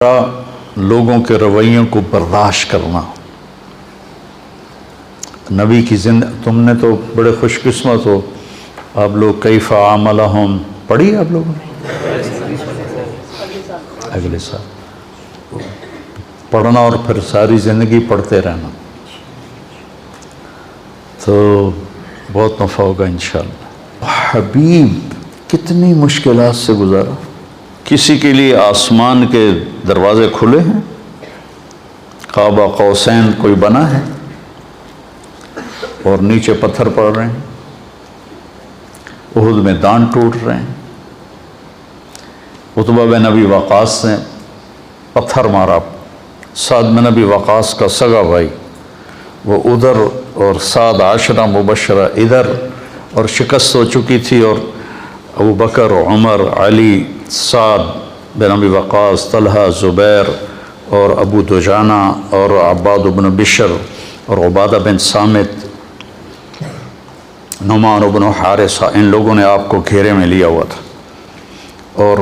لوگوں کے رویوں کو برداشت کرنا. نبی کی تم نے تو بڑے خوش قسمت ہو آپ لوگ. کیف عاملہم پڑھی آپ لوگوں نے اگلے سال پڑھنا اور پھر ساری زندگی پڑھتے رہنا تو بہت نفع ہوگا انشاءاللہ. حبیب کتنی مشکلات سے گزارا. کسی کے لیے آسمان کے دروازے کھلے ہیں, قاب قوسین کوئی بنا ہے اور نیچے پتھر پڑ رہے ہیں, احد میں دان ٹوٹ رہے ہیں. عتبہ بن ابی وقاص نے پتھر مارا. سعد بن ابی وقاص کا سگا بھائی وہ ادھر اور سعد عشرہ مبشرہ ادھر, اور شکست ہو چکی تھی, اور ابو بکر, عمر, علی, سعد بن ابی وقاص, طلحہ, زبیر اور ابو دجانہ اور عباد بن بشر اور عبادہ بن صامت, نعمان بن حارثہ, ان لوگوں نے آپ کو گھیرے میں لیا ہوا تھا. اور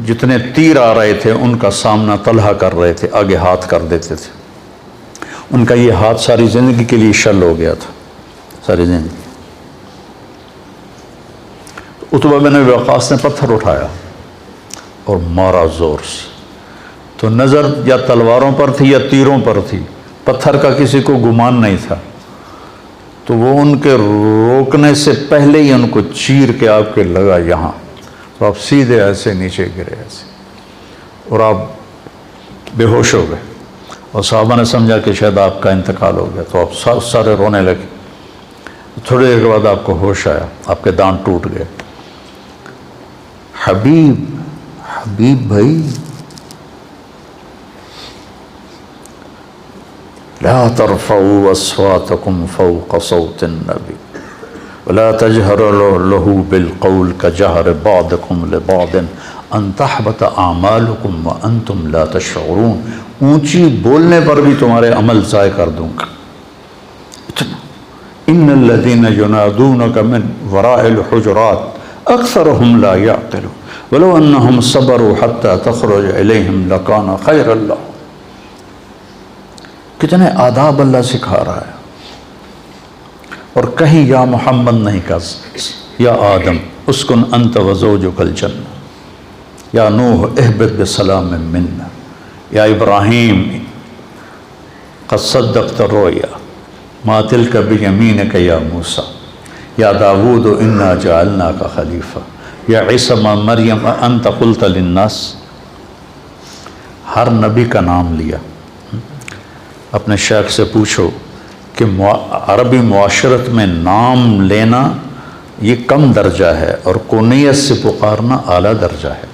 جتنے تیر آ رہے تھے ان کا سامنا طلحہ کر رہے تھے, آگے ہاتھ کر دیتے تھے. ان کا یہ ہاتھ ساری زندگی کے لیے شل ہو گیا تھا, ساری زندگی. عتبہ بن ابی وقاص نے پتھر اٹھایا اور مارا زور سے, تو نظر یا تلواروں پر تھی یا تیروں پر تھی, پتھر کا کسی کو گمان نہیں تھا. تو وہ ان کے روکنے سے پہلے ہی ان کو چیر کے آپ کے لگا یہاں, تو آپ سیدھے ایسے نیچے گرے ایسے, اور آپ بے ہوش ہو گئے. اور صحابہ نے سمجھا کہ شاید آپ کا انتقال ہو گیا, تو آپ سارے رونے لگے. تھوڑی دیر کے بعد آپ کو ہوش آیا, آپ کے دانت ٹوٹ گئے. حبیب بھائی, لا ترفعوا اصواتكم فوق صوت النبي ولا تجهروا له بالقول كجهر بعضكم لبعض ان تحبط اعمالكم وانتم لا تشعرون. اونچی بولنے پر بھی تمہارے عمل ضائع کر دوں گا. ان الذين ينادونك من وراء الحجرات اکثرهم لا يعقلون ولو انهم صبروا حتى تخرج اليهم لكان خيرا لهم. کتنے آداب اللہ سکھا رہا ہے, اور کہیں یا محمد نہیں کہا, یا آدم اسکن انت وزوجک الجنہ, یا نوح اہبط بسلام منا, یا ابراہیم قد صدقت الرؤیا ما تلک بیمینک یا موسیٰ, یا داود انا جعلناک خلیفہ, یا عیسی مریم انت قلت للناس. ہر نبی کا نام لیا. اپنے شیخ سے پوچھو کہ عربی معاشرت میں نام لینا یہ کم درجہ ہے اور کنیت سے پکارنا اعلیٰ درجہ ہے.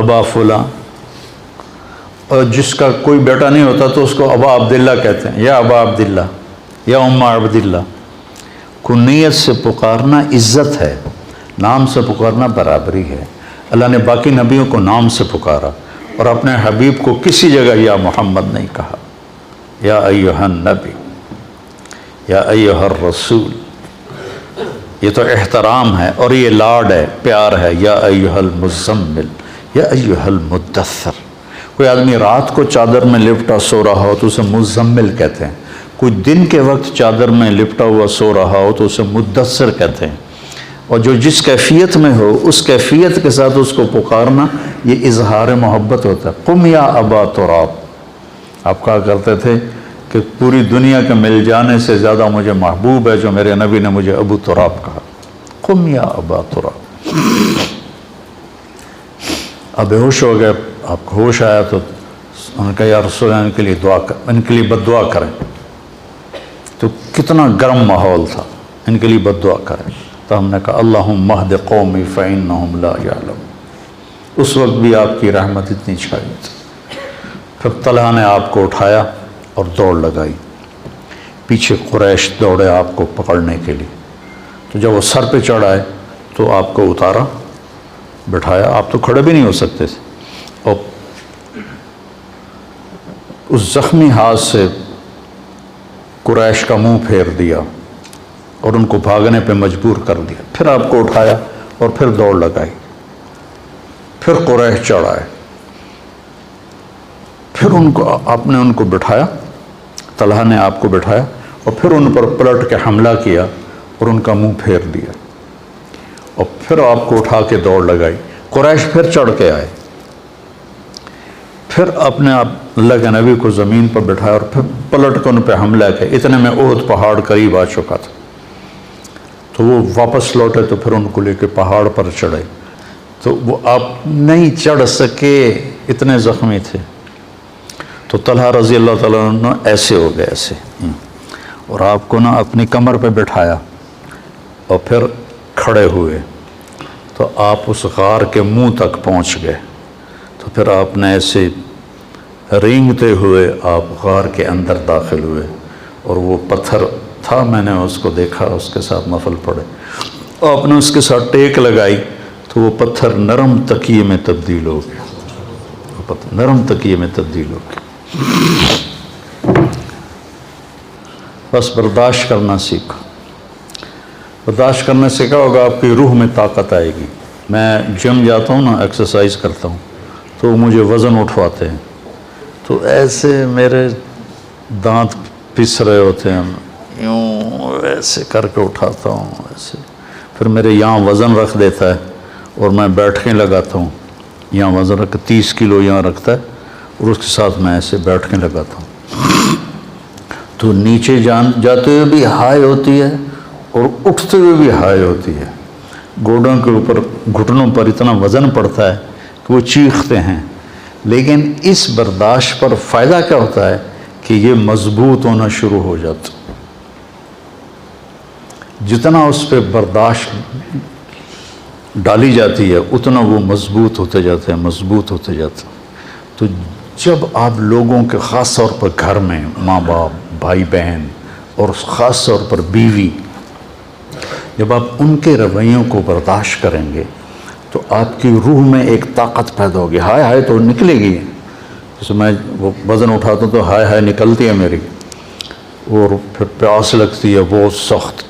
ابا فلاں, اور جس کا کوئی بیٹا نہیں ہوتا تو اس کو ابا عبداللہ کہتے ہیں, یا ابا عبداللہ, یا اما عبداللہ. کنیت سے پکارنا عزت ہے, نام سے پکارنا برابری ہے. اللہ نے باقی نبیوں کو نام سے پکارا, اور اپنے حبیب کو کسی جگہ یا محمد نہیں کہا. یا ایہا النبی, یا ایہا الرسول, یہ تو احترام ہے اور یہ لاڈ ہے, پیار ہے. یا ایہا المزمل, یا ایہا المدثر. کوئی آدمی رات کو چادر میں لپٹا سو رہا ہو تو اسے مزمل کہتے ہیں. کوئی دن کے وقت چادر میں لپٹا ہوا سو رہا ہو تو اسے مدثر کہتے ہیں. اور جو جس کیفیت میں ہو اس کیفیت کے ساتھ اس کو پکارنا یہ اظہار محبت ہوتا ہے. قم یا ابا تراب, آپ کہا کرتے تھے کہ پوری دنیا کے مل جانے سے زیادہ مجھے محبوب ہے جو میرے نبی نے مجھے ابو تراب کہا. قم یا ابا تراب. اب بے ہوش ہو گئے, آپ کو ہوش آیا تو انہوں نے کہا یا رسول اللہ, ان کے لیے دعا کر, ان کے لیے بد دعا کریں. تو کتنا گرم ماحول تھا, ان کے لیے بد دعا کریں. تو ہم نے کہا اللہم اہد قومی فإنہم لا یعلمون. اس وقت بھی آپ کی رحمت اتنی چھائی تھی. پھر طلحہ نے آپ کو اٹھایا اور دوڑ لگائی. پیچھے قریش دوڑے آپ کو پکڑنے کے لیے. تو جب وہ سر پہ چڑھ آئے تو آپ کو اتارا, بٹھایا. آپ تو کھڑے بھی نہیں ہو سکتے تھے, اور اس زخمی ہاتھ سے قریش کا منہ پھیر دیا اور ان کو بھاگنے پہ مجبور کر دیا. پھر آپ کو اٹھایا اور پھر دوڑ لگائی. پھر قریش چڑھائے، پھر آپ نے ان کو بٹھایا، طلحہ نے آپ کو بٹھایا اور پھر ان پر پلٹ کے حملہ کیا اور ان کا منہ پھیر دیا، اور پھر آپ کو اٹھا کے دوڑ لگائی، قریش پھر چڑھ کے آئے، پھر اپنے آپ اللہ کے نبی کو زمین پر بٹھایا اور پھر پلٹ کے ان پہ حملہ کیا، اتنے میں احد پہاڑ قریب آ چکا تھا، تو وہ واپس لوٹے تو پھر ان کو لے کے پہاڑ پر چڑھے، تو وہ آپ نہیں چڑھ سکے، اتنے زخمی تھے، تو طلحہ رضی اللہ تعالیٰ عنہ ایسے ہو گئے ایسے، اور آپ کو نا اپنی کمر پہ بٹھایا اور پھر کھڑے ہوئے، تو آپ اس غار کے منہ تک پہنچ گئے، تو پھر آپ نے ایسے رینگتے ہوئے آپ غار کے اندر داخل ہوئے، اور وہ پتھر تھا، میں نے اس کو دیکھا، اس کے ساتھ نفل پڑھے، آپ نے اس کے ساتھ ٹیک لگائی تو وہ پتھر نرم تکیے میں تبدیل ہو گیا، وہ پتھر نرم تکیے میں تبدیل ہو گیا۔ بس برداشت کرنا سیکھو، برداشت کرنے سے کیا ہوگا، آپ کی روح میں طاقت آئے گی۔ میں جم جاتا ہوں نا، ایکسرسائز کرتا ہوں، تو مجھے وزن اٹھواتے ہیں، تو ایسے میرے دانت پس رہے ہوتے ہیں، یوں ایسے کر کے اٹھاتا ہوں ایسے، پھر میرے یہاں وزن رکھ دیتا ہے اور میں بیٹھنے لگاتا ہوں، یہاں وزن رکھ 30 کلو یہاں رکھتا ہے اور اس کے ساتھ میں ایسے بیٹھنے لگاتا ہوں، تو نیچے جاتے ہوئے بھی ہائی ہوتی ہے اور اٹھتے ہوئے بھی ہائی ہوتی ہے، گوڑوں کے اوپر گھٹنوں پر اتنا وزن پڑتا ہے کہ وہ چیختے ہیں، لیکن اس برداشت پر فائدہ کیا ہوتا ہے کہ یہ مضبوط ہونا شروع ہو جاتا، جتنا اس پہ برداشت ڈالی جاتی ہے اتنا وہ مضبوط ہوتے جاتے ہیں، مضبوط ہوتے جاتے ہیں۔ تو جب آپ لوگوں کے خاص طور پر گھر میں ماں باپ، بھائی بہن اور خاص طور پر بیوی، جب آپ ان کے رویوں کو برداشت کریں گے تو آپ کی روح میں ایک طاقت پیدا ہوگی، ہائے ہائے تو نکلے گی، جیسے میں وہ وزن اٹھاتا ہوں تو ہائے ہائے نکلتی ہے میری، اور پھر پیاس لگتی ہے بہت سخت،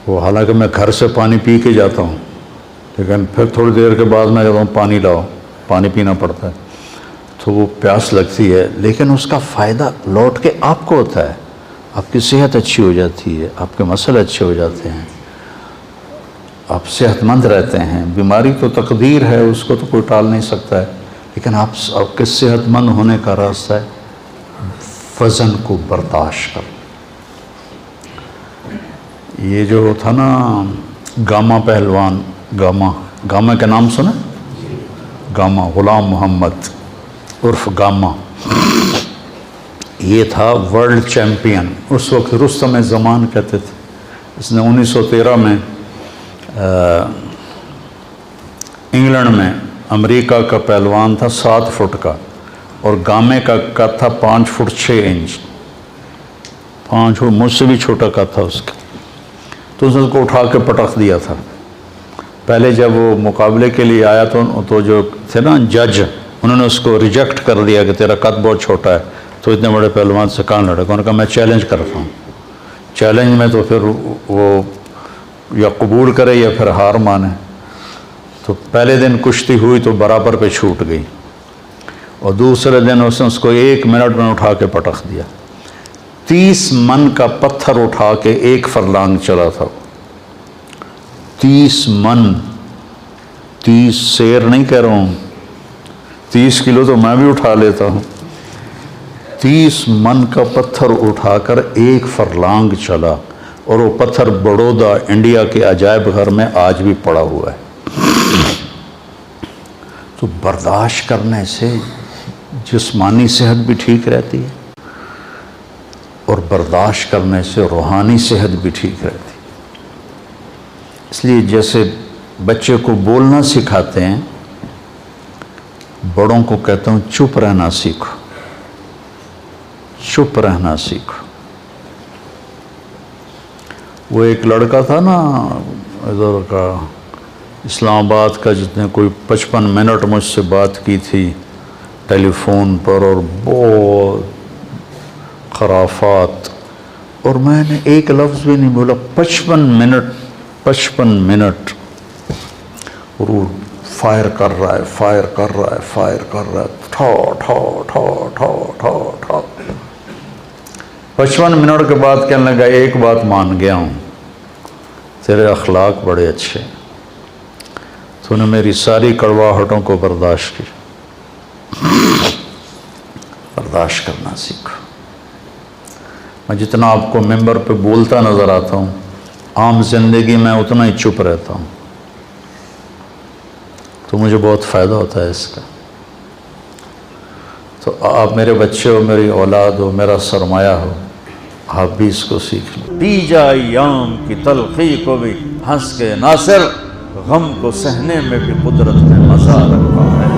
وہ حالانکہ میں گھر سے پانی پی کے جاتا ہوں، لیکن پھر تھوڑی دیر کے بعد میں کہتا ہوں پانی لاؤ، پانی پینا پڑتا ہے، تو وہ پیاس لگتی ہے، لیکن اس کا فائدہ لوٹ کے آپ کو ہوتا ہے، آپ کی صحت اچھی ہو جاتی ہے، آپ کے مسئلے اچھے ہو جاتے ہیں، آپ صحت مند رہتے ہیں۔ بیماری تو تقدیر ہے، اس کو تو کوئی ٹال نہیں سکتا ہے، لیکن آپ کے صحت مند ہونے کا راستہ ہے وزن کو برداشت کر۔ یہ جو تھا نا گاما پہلوان، گاما کا نام سنا؟ گاما غلام محمد عرف گاما، یہ تھا ورلڈ چیمپئن، اس وقت رستم زمان کہتے تھے، اس نے 1913 میں انگلینڈ میں، امریکہ کا پہلوان تھا 7 فٹ کا، اور گامے کا تھا 5 فٹ 6 انچ، 5 فٹ، مجھ سے بھی چھوٹا کا تھا اس کا، تو اس نے اس کو اٹھا کے پٹخ دیا تھا۔ پہلے جب وہ مقابلے کے لیے آیا تو جو تھے نا جج، انہوں نے اس کو ریجیکٹ کر دیا کہ تیرا قد بہت چھوٹا ہے، تو اتنے بڑے پہلوان سے کہاں لڑے گا، انہوں نے کہا میں چیلنج کرتا ہوں، چیلنج میں تو پھر وہ یا قبول کرے یا پھر ہار مانے، تو پہلے دن کشتی ہوئی تو برابر پہ چھوٹ گئی، اور دوسرے دن اس نے اس کو 1 منٹ میں اٹھا کے پٹخ دیا، 30 من کا پتھر اٹھا کے 1 فرلانگ چلا تھا، 30 من، 30 سیر نہیں کہہ رہا ہوں، 30 کلو تو میں بھی اٹھا لیتا ہوں، 30 من کا پتھر اٹھا کر 1 فرلانگ چلا، اور وہ پتھر بڑودہ انڈیا کے عجائب گھر میں آج بھی پڑا ہوا ہے۔ تو برداشت کرنے سے جسمانی صحت بھی ٹھیک رہتی ہے، اور برداشت کرنے سے روحانی صحت بھی ٹھیک رہتی ہے۔ اس لیے جیسے بچے کو بولنا سکھاتے ہیں، بڑوں کو کہتا ہوں چپ رہنا سیکھو، چپ رہنا سیکھو۔ وہ ایک لڑکا تھا نا ادھر کا، اسلام آباد کا، جس نے کوئی 55 منٹ مجھ سے بات کی تھی ٹیلی فون پر، اور بہت خرافات، اور میں نے ایک لفظ بھی نہیں بولا، 55 منٹ، اور وہ فائر کر رہا ہے، فائر کر رہا ہے، فائر کر رہا ہے، ٹھو ٹھو ٹھو ٹھو ٹھو ٹھو۔ 55 منٹ کے بعد کہنے لگا ایک بات مان گیا ہوں، تیرے اخلاق بڑے اچھے، تو نے میری ساری کڑواہٹوں کو برداشت کی، برداشت کرنا سیکھو۔ میں جتنا آپ کو ممبر پہ بولتا نظر آتا ہوں، عام زندگی میں اتنا ہی چپ رہتا ہوں، تو مجھے بہت فائدہ ہوتا ہے اس کا۔ تو آپ میرے بچے ہو، میری اولاد ہو، میرا سرمایہ ہو، آپ بھی اس کو سیکھ لیں۔ پی جا ایام کی تلخی کو بھی ہنس کے ناصر، غم کو سہنے میں بھی قدرت نے مزہ رکھا ہے۔